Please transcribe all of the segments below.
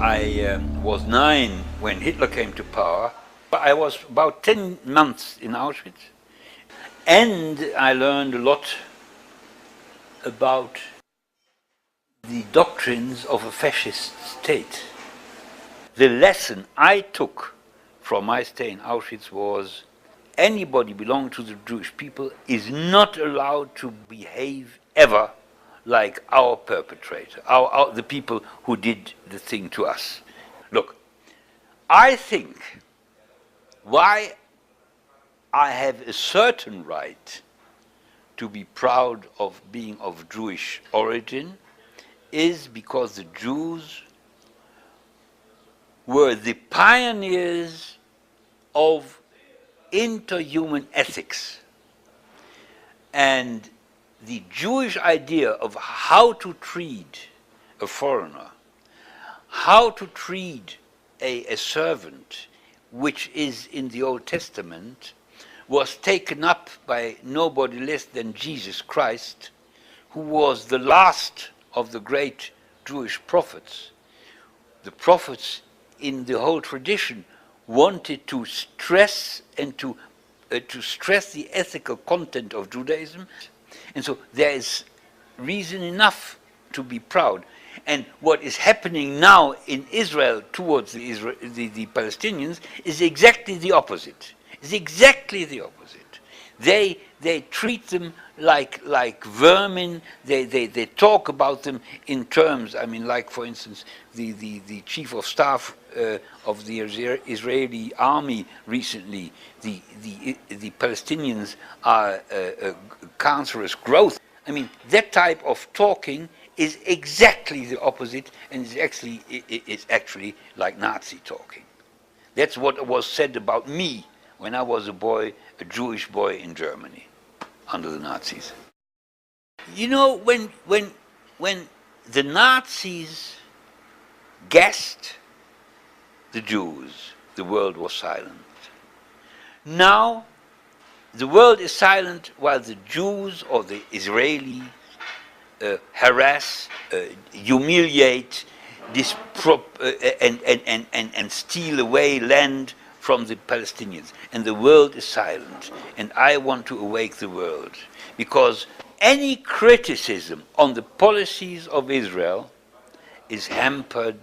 I was 9 when Hitler came to power. I was about 10 months in Auschwitz, and I learned a lot about the doctrines of a fascist state. The lesson I took from my stay in Auschwitz was anybody belonging to the Jewish people is not allowed to behave ever like our perpetrator, the people who did the thing to us. Look, I think why I have a certain right to be proud of being of Jewish origin is because the Jews were the pioneers of interhuman ethics. And the Jewish idea of how to treat a foreigner, how to treat a servant, which is in the Old Testament, was taken up by nobody less than Jesus Christ, who was the last of the great Jewish prophets. The prophets in the whole tradition wanted to stress and to stress the ethical content of Judaism. And so there is reason enough to be proud. And what is happening now in Israel towards the Palestinians is exactly the opposite. It's exactly the opposite. They treat them like vermin. They talk about them in terms, I mean, like for instance, the chief of staff of the Israeli army recently, the Palestinians are a cancerous growth. I mean, that type of talking is exactly the opposite, and it's actually like Nazi talking. That's what was said about me when I was a boy, a Jewish boy in Germany, under the Nazis. You know, when the Nazis gassed the Jews, the world was silent. Now, the world is silent while the Jews or the Israelis harass, humiliate, and steal away land from the Palestinians. And the world is silent. And I want to awake the world. Because any criticism on the policies of Israel is hampered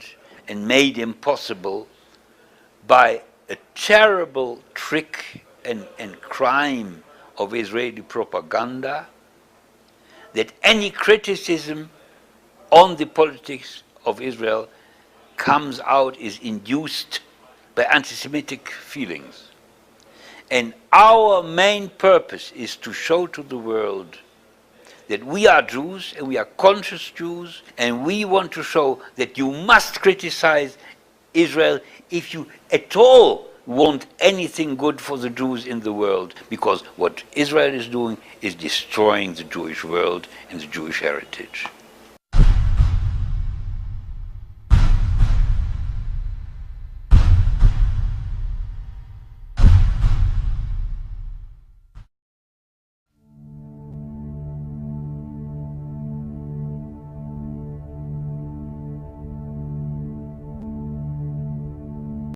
and made impossible by a terrible trick and crime of Israeli propaganda, that any criticism on the politics of Israel comes out, is induced by anti-Semitic feelings. And our main purpose is to show to the world that we are Jews and we are conscious Jews, and we want to show that you must criticize Israel if you at all want anything good for the Jews in the world, because what Israel is doing is destroying the Jewish world and the Jewish heritage.